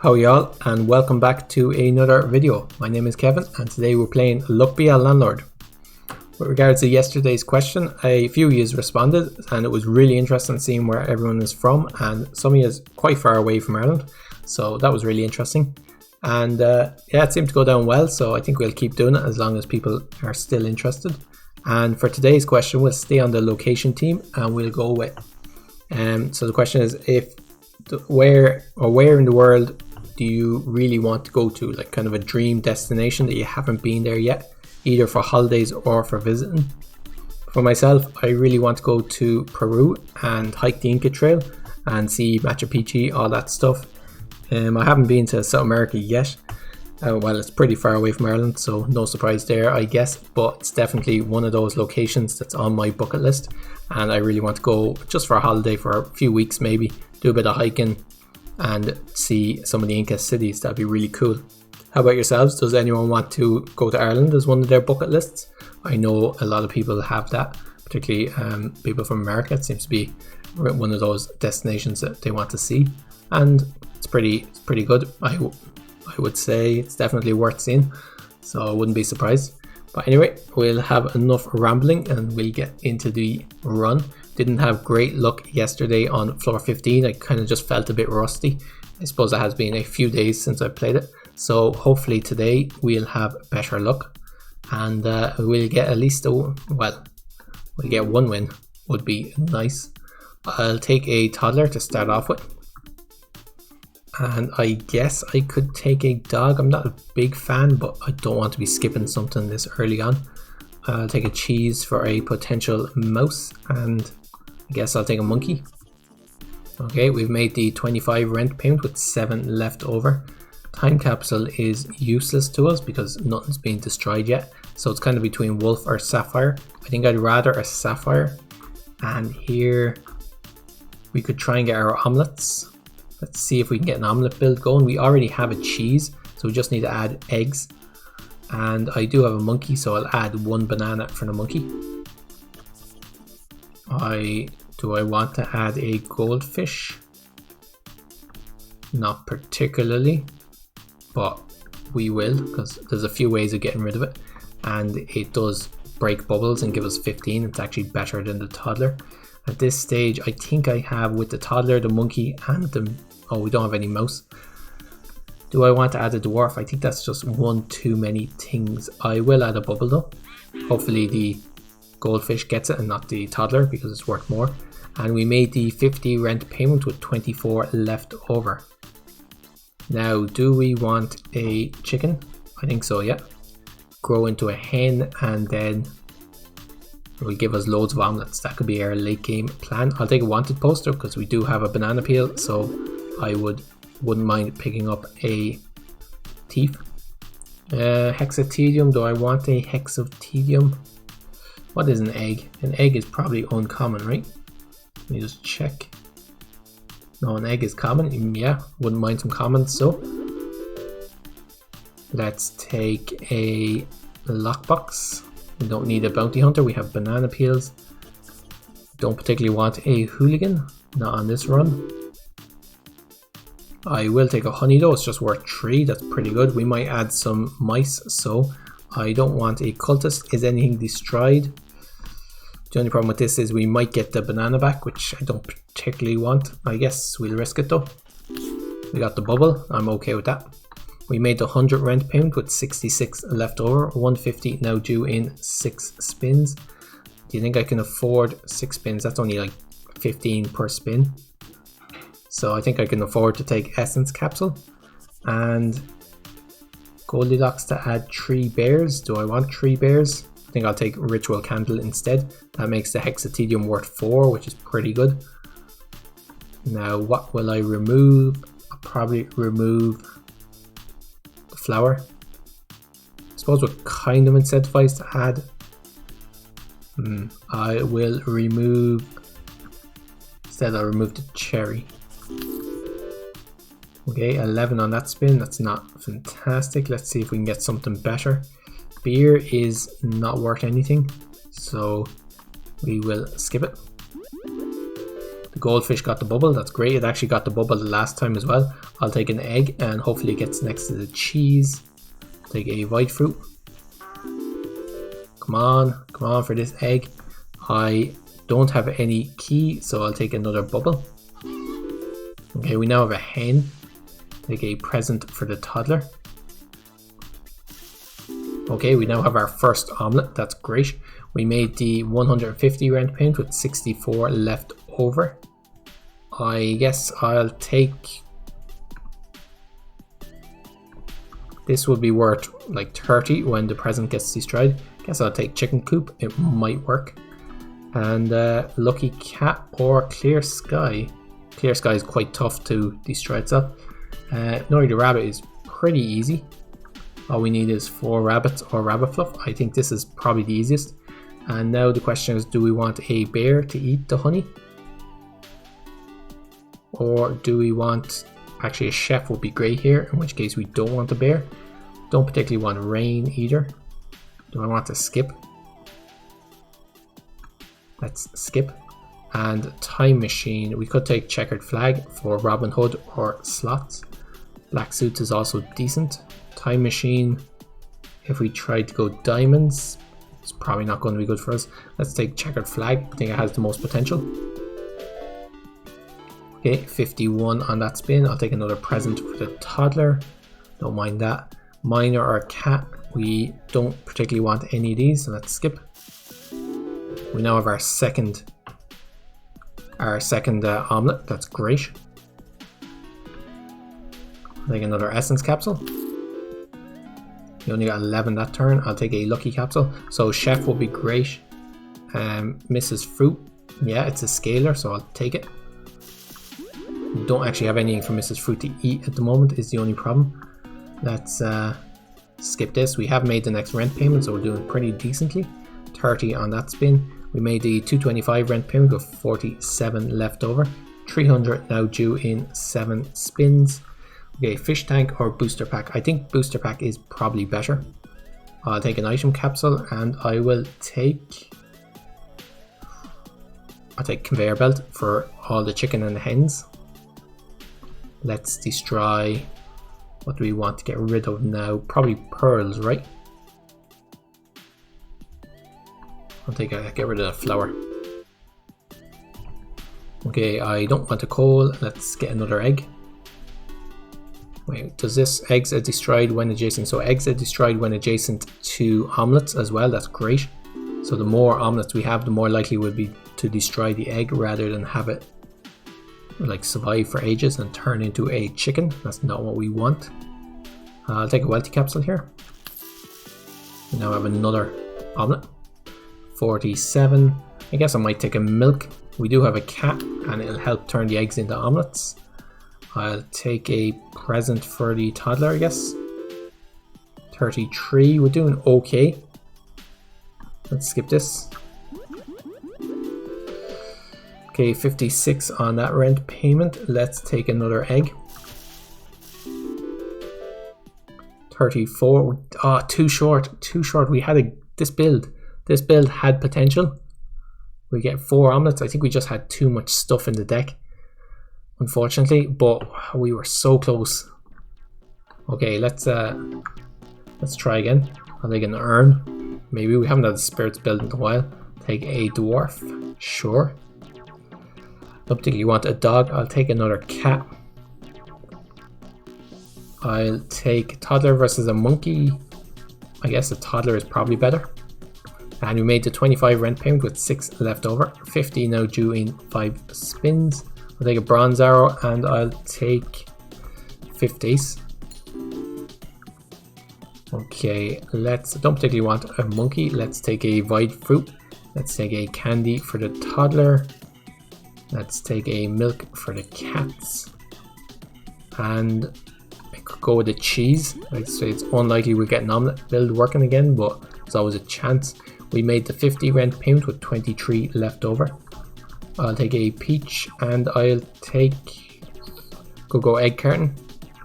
How are y'all, and welcome back to another video. My name is Kevin and today we're playing Luck Be a Landlord. With regards to yesterday's question, a few of you responded and it was really interesting seeing where everyone is from, and some of you is quite far away from Ireland, so that was really interesting. And yeah, it seemed to go down well, so I think we'll keep doing it as long as people are still interested. And for today's question, we'll stay on the location team and we'll go with so the question is, where in the world do you really want to go to, like kind of a dream destination that you haven't been there yet, either for holidays or for visiting? For myself, I really want to go to Peru and hike the Inca Trail and see Machu Picchu, all that stuff. I haven't been to South America yet. Well, it's pretty far away from Ireland, so no surprise there, I guess, but it's definitely one of those locations that's on my bucket list, and I really want to go just for a holiday for a few weeks, maybe do a bit of hiking and see some of the Inca cities. That'd be really cool. How about yourselves? Does anyone want to go to Ireland as one of their bucket lists? I know a lot of people have that, particularly people from America. It seems to be one of those destinations that they want to see, and it's pretty good. I would say it's definitely worth seeing, so I wouldn't be surprised. But anyway, we'll have enough rambling and we'll get into the run. Didn't have great luck yesterday on floor 15. I kind of just felt a bit rusty. I suppose it has been a few days since I played it, so hopefully today we'll have better luck and we'll get at least we'll get one win. Would be nice. I'll take a toddler to start off with, and I guess I could take a dog. I'm not a big fan, but I don't want to be skipping something this early on. I'll take a cheese for a potential mouse, and I guess I'll take a monkey. Okay, we've made the 25 rent payment with 7 left over. Time capsule is useless to us because nothing's been destroyed yet, so it's kind of between wolf or sapphire. I think I'd rather a sapphire. And here we could try and get our omelettes. Let's see if we can get an omelette build going. We already have a cheese, so we just need to add eggs. And I do have a monkey, so I'll add 1 banana for the monkey. Do I want to add a goldfish? Not particularly, but we will, because there's a few ways of getting rid of it, and it does break bubbles and give us 15. It's actually better than the toddler. At this stage, I think I have with the toddler, the monkey, and we don't have any mouse. Do I want to add a dwarf? I think that's just one too many things. I will add a bubble though. Hopefully the goldfish gets it and not the toddler, because it's worth more. And we made the 50 rent payment with 24 left over. Now, do we want a chicken? I think so, yeah. Grow into a hen and then it will give us loads of omelettes. That could be our late game plan. I'll take a wanted poster because we do have a banana peel, so I wouldn't mind picking up a thief. Hexatedium, do I want a hexatedium? What is an egg? An egg is probably uncommon, right? Let me just check. No, an egg is common. Yeah, wouldn't mind some commons. So let's take a lockbox. We don't need a bounty hunter. We have banana peels. Don't particularly want a hooligan. Not on this run. I will take a honey though. It's just worth 3. That's pretty good. We might add some mice. So I don't want a cultist. Is anything destroyed? The only problem with this is we might get the banana back, which I don't particularly want. I guess we'll risk it though. We got the bubble. I'm okay with that. We made the 100 rent payment with 66 left over. 150 now due in 6 spins. Do you think I can afford 6 spins? That's only like 15 per spin. So I think I can afford to take essence capsule. And Goldilocks to add 3 bears. Do I want 3 bears? I think I'll take ritual candle instead. That makes the hexatedium worth 4, which is pretty good. Now what will I remove? I'll probably remove the flower. I suppose we're kind of incentivized to add. I will remove, instead I'll remove the cherry. Okay, 11 on that spin. That's not fantastic. Let's see if we can get something better. Beer is not worth anything, so we will skip it. The goldfish got the bubble. That's great. It actually got the bubble the last time as well. I'll take an egg and hopefully it gets next to the cheese. Take a white fruit. Come on for this egg. I don't have any key, so I'll take another bubble. Okay, we now have a hen. Take a present for the toddler. Okay, we now have our first omelette. That's great. We made the 150 rent payment with 64 left over. I guess I'll take... This would be worth like 30 when the present gets destroyed. Guess I'll take chicken coop. It might work. And lucky cat or clear sky. Clear sky is quite tough to destroy itself. Nori the rabbit is pretty easy. All we need is 4 rabbits or rabbit fluff. I think this is probably the easiest. And now the question is, do we want a bear to eat the honey? Or do we want... Actually, a chef would be great here, in which case we don't want a bear. Don't particularly want rain either. Do I want to skip? Let's skip. And time machine. We could take checkered flag for Robin Hood or slots. Black suits is also decent. Time machine. If we try to go diamonds, it's probably not going to be good for us. Let's take checkered flag. I think it has the most potential. Okay, 51 on that spin. I'll take another present for the toddler. Don't mind that. Miner or cat. We don't particularly want any of these, so let's skip. We now have our second omelette. That's great. I'll take another essence capsule. You only got 11 that turn. I'll take a lucky capsule. So chef will be great. Mrs. Fruit. Yeah, it's a scalar, so I'll take it. Don't actually have anything for Mrs. Fruit to eat at the moment is the only problem. Let's skip this. We have made the next rent payment, so we're doing pretty decently. 30 on that spin. We made the 225 rent payment with 47 left over. 300 now due in 7 spins. Okay, fish tank or booster pack. I think booster pack is probably better. I'll take an item capsule and I will take... I'll take conveyor belt for all the chicken and the hens. Let's destroy... What do we want to get rid of now? Probably pearls, right? I'll get rid of the flour. Okay, I don't want a coal. Let's get another egg. Wait, does this eggs are destroyed when adjacent? So eggs are destroyed when adjacent to omelets as well. That's great. So the more omelets we have, the more likely we'll be to destroy the egg rather than have it like survive for ages and turn into a chicken. That's not what we want. I'll take a wealthy capsule here. We now have another omelette. 47. I guess I might take a milk. We do have a cat and it'll help turn the eggs into omelettes. I'll take a present for the toddler, I guess. 33. We're doing okay. Let's skip this. Okay, 56 on that rent payment. Let's take another egg. 34. Oh, too short. Too short. We had this build. This build had potential. We get 4 omelets. I think we just had too much stuff in the deck, unfortunately, but we were so close. Okay, let's try again. I'll take an urn. Maybe we haven't had a spirits build in a while. Take a dwarf. Sure. Don't particularly want a dog. I'll take another cat. I'll take toddler versus a monkey. I guess a toddler is probably better. And we made the 25 rent payment with 6 left over. 50 now due in 5 spins. I'll take a bronze arrow and I'll take 50s. Okay, don't particularly want a monkey. Let's take a white fruit. Let's take a candy for the toddler. Let's take a milk for the cats. And I could go with the cheese. I'd say it's unlikely we'll get an omelette build working again, but there's always a chance. We made the 50 rent payment with 23 left over. I'll take a peach and I'll take... Could go egg carton.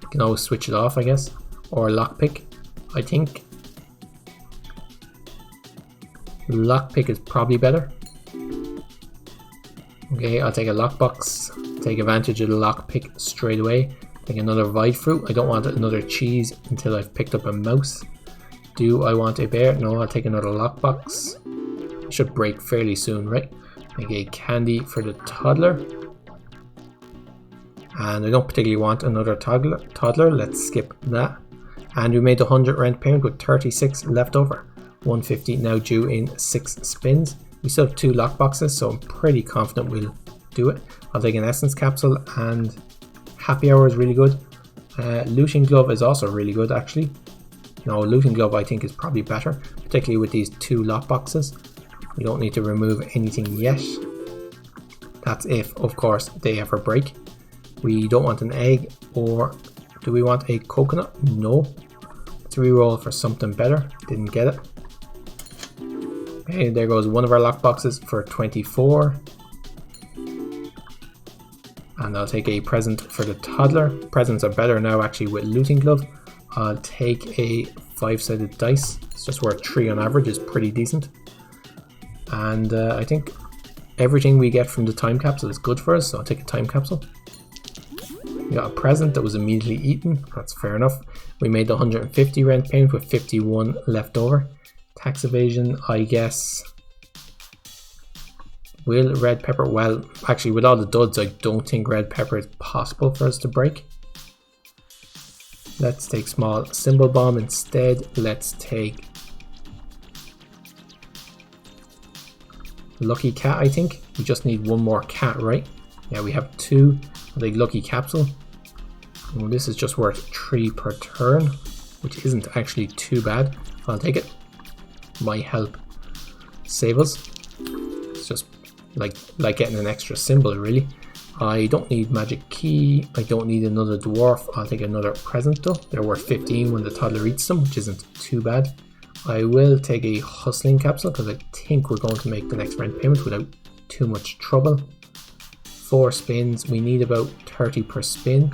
You can always switch it off, I guess. Or lockpick, I think. Lockpick is probably better. Okay, I'll take a lockbox, take advantage of the lockpick straight away. Take another vide fruit. I don't want another cheese until I've picked up a mouse. Do I want a bear? No, I'll take another lockbox. It should break fairly soon, right? Make a candy for the toddler. And I don't particularly want another toddler. Let's skip that. And we made 100 rent payment with 36 left over. 150 now due in 6 spins. We still have 2 lockboxes, so I'm pretty confident we'll do it. I'll take an essence capsule, and happy hour is really good. Looting glove is also really good actually. No, looting glove I think is probably better, particularly with these 2 lockboxes. We don't need to remove anything yet. That's if, of course, they ever break. We don't want an egg, or do we want a coconut? No. Let's reroll for something better. Didn't get it. Okay, there goes one of our lockboxes for 24. And I'll take a present for the toddler. Presents are better now actually with looting glove. I'll take a 5-sided dice. It's just worth 3 on average, is pretty decent. And I think everything we get from the time capsule is good for us, so I'll take a time capsule. We got a present that was immediately eaten. That's fair enough. We made 150 rent payment with 51 left over. Tax evasion, I guess. Will red pepper? Well, actually with all the duds, I don't think red pepper is possible for us to break. Let's take small symbol bomb instead. Let's take lucky cat, I think. We just need one more cat, right? Yeah, we have 2. I'll take lucky capsule. Well, this is just worth 3 per turn, which isn't actually too bad. I'll take it. Might help save us. It's just like getting an extra symbol really. I don't need magic key. I don't need another dwarf. I'll take another present though. They're worth 15 when the toddler eats them, which isn't too bad. I will take a hustling capsule because I think we're going to make the next rent payment without too much trouble. 4 spins. We need about 30 per spin.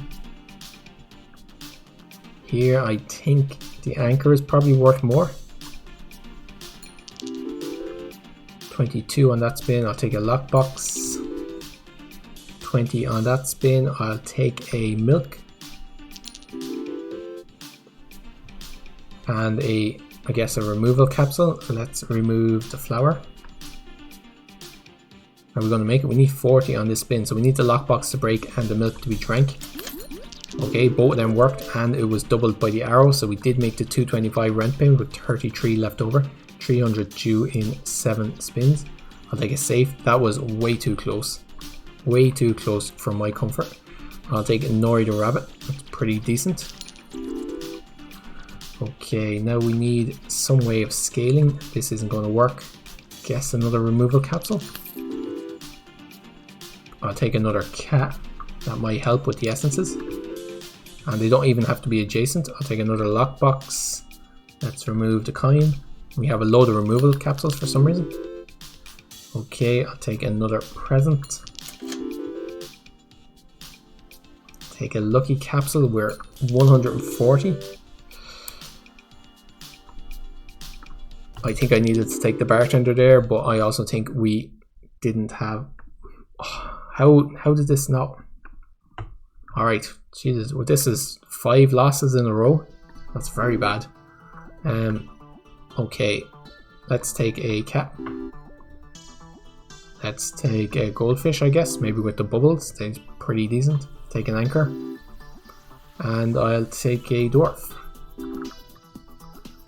Here I think the anchor is probably worth more. 22 on that spin. I'll take a lockbox. 20 on that spin. I'll take a milk. And I guess a removal capsule. Let's remove the flower. Are we going to make it? We need 40 on this spin, so we need the lockbox to break and the milk to be drank. Okay, both of them worked and it was doubled by the arrow, so we did make the 225 rent payment with 33 left over. 300 due in 7 spins. I'll take a safe. That was way too close. Way too close for my comfort. I'll take Nori the rabbit. That's pretty decent. Okay, now we need some way of scaling. This isn't going to work. Guess another removal capsule. I'll take another cat. That might help with the essences. And they don't even have to be adjacent. I'll take another lockbox. Let's remove the coin. We have a load of removal capsules for some reason. Okay, I'll take another present. Take a lucky capsule. We're 140. I think I needed to take the bartender there, but I also think we didn't have... Oh, how did this not... Alright, Jesus, well, this is 5 losses in a row. That's very bad. Okay, let's take a cat. Let's take a goldfish, I guess, maybe with the bubbles. They're pretty decent. Take an anchor. And I'll take a dwarf.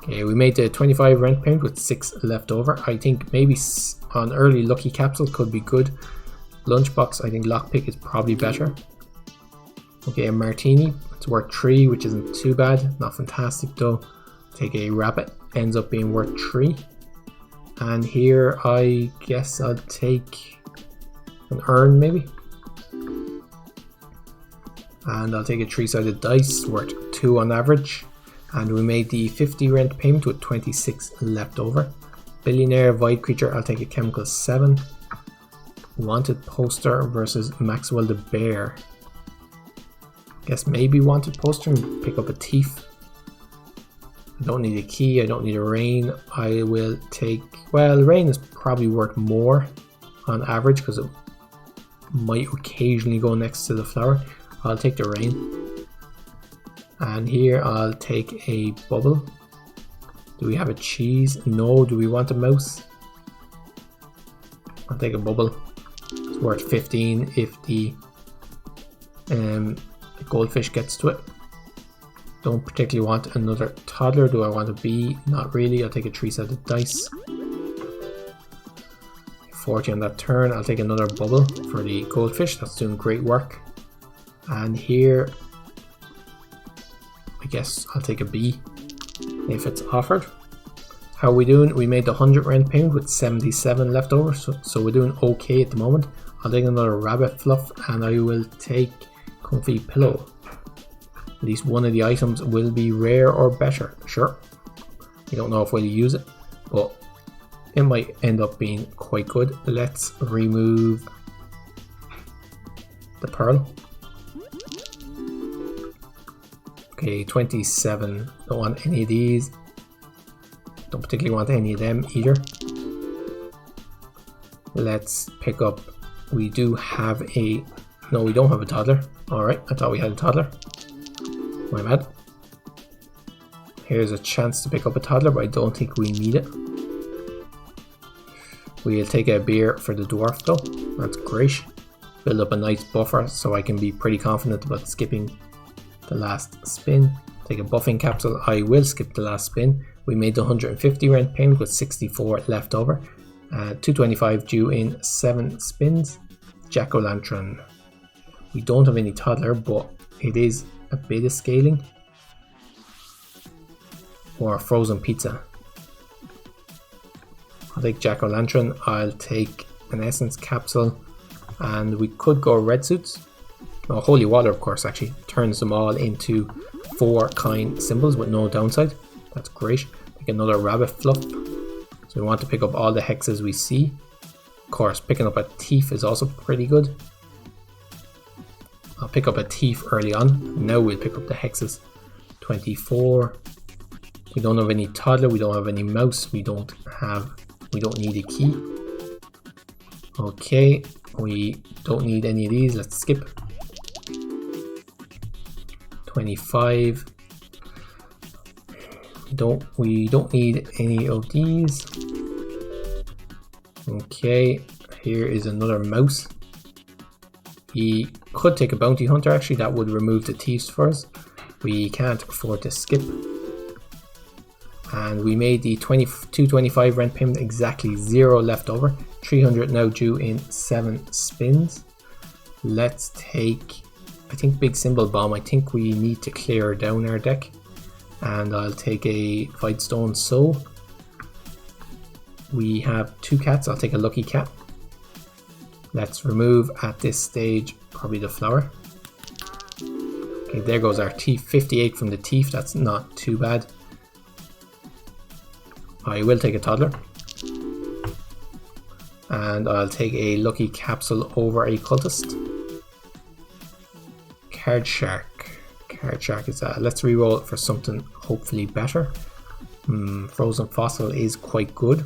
Okay, we made the 25 rent payment with 6 left over. I think maybe an early lucky capsule could be good. Lunchbox, I think lockpick is probably better. Okay, a martini. It's worth 3, which isn't too bad. Not fantastic though. Take a rabbit. Ends up being worth 3. And here I guess I'll take an urn maybe. And I'll take a 3-sided dice worth 2 on average. And we made the 50 rent payment with 26 left over. Billionaire Void Creature, I'll take a chemical 7. Wanted Poster versus Maxwell the Bear. Guess maybe Wanted Poster and pick up a thief. I don't need a key, I don't need a rain. I will take, well, rain is probably worth more on average because might occasionally go next to the flower. I'll take the rain. And here I'll take a bubble. Do we have a cheese? No. Do we want a mouse? I'll take a bubble. It's worth 15 if the goldfish gets to it. Don't particularly want another toddler. Do I want a bee? Not really. I'll take a 3-sided dice. 40 on that turn. I'll take another bubble for the goldfish. That's doing great work. And here, I guess I'll take a bee if it's offered. How are we doing? We made the 100 rent payment with 77 left over, so we're doing okay at the moment. I'll take another rabbit fluff and I will take comfy pillow. At least one of the items will be rare or better. Sure. We don't know if we'll use it, but it might end up being quite good. Let's remove the pearl. Okay, 27. Don't want any of these. Don't particularly want any of them either. Let's pick up. We do have a... No, we don't have a toddler. Alright, I thought we had a toddler. My bad. Here's a chance to pick up a toddler, but I don't think we need it. We'll take a beer for the dwarf though. That's great. Build up a nice buffer so I can be pretty confident about skipping the last spin. Take a buffing capsule. I will skip the last spin. We made the 150 rent payment with 64 left over. 225 due in 7 spins. Jack-o'-lantern. We don't have any toddler, but it is a bit of scaling. Or a frozen pizza. I'll take jack-o'-lantern. I'll take an essence capsule. And we could go red suits. No, holy water, of course, actually turns them all into 4 kind symbols with no downside. That's great. Take another rabbit fluff. So we want to pick up all the hexes we see. Of course, picking up a thief is also pretty good. I'll pick up a thief early on. Now we'll pick up the hexes. 24. We don't have any toddler. We don't have any mouse. We don't need a key. Okay, we don't need any of these. Let's skip. 25. We don't need any of these. Okay, here is another mouse. We could take a bounty hunter, actually that would remove the thieves for us. We can't afford to skip. And we made the 225 rent payment, exactly 0 left over. 300 now due in 7 spins. Let's take, I think, big symbol bomb. I think we need to clear down our deck. And I'll take a Fightstone Soul. We have 2 cats. I'll take a lucky cat. Let's remove at this stage probably the flower. Okay, there goes our thief. 58 from the thief. That's not too bad. I will take a toddler. And I'll take a lucky capsule over a cultist. Card shark. Card shark is that. Let's reroll it for something hopefully better. Frozen fossil is quite good.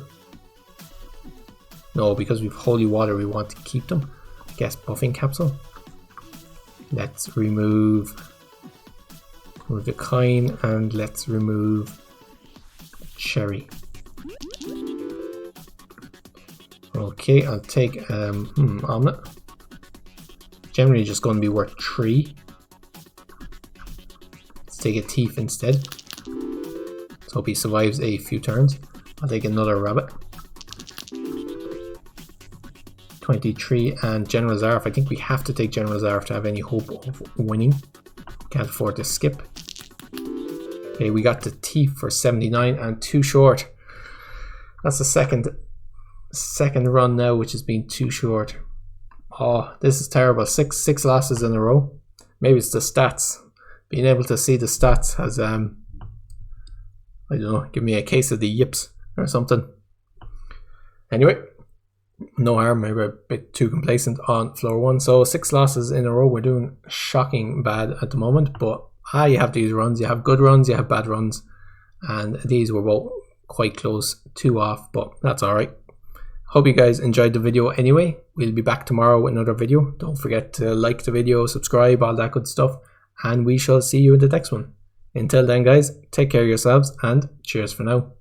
No, because we've holy water, we want to keep them. I guess buffing capsule. Let's remove the kine and let's remove cherry. Okay, I'll take omelette. Generally just going to be worth 3. Let's take a thief instead. Let's hope he survives a few turns. I'll take another rabbit. 23 and General Zarf. I think we have to take General Zarf to have any hope of winning. Can't afford to skip. Okay, we got the thief for 79 and too short. That's the second run now which has been too short. Oh, this is terrible. Six losses in a row. Maybe it's the stats. Being able to see the stats has I don't know, give me a case of the yips or something. Anyway, no harm, maybe a bit too complacent on floor 1. So 6 losses in a row. We're doing shocking bad at the moment, but you have these runs. You have good runs, you have bad runs, and these were both quite close, 2 off, but that's alright. Hope you guys enjoyed the video anyway. We'll be back tomorrow with another video. Don't forget to like the video, subscribe, all that good stuff, and we shall see you in the next one. Until then guys, take care of yourselves and cheers for now.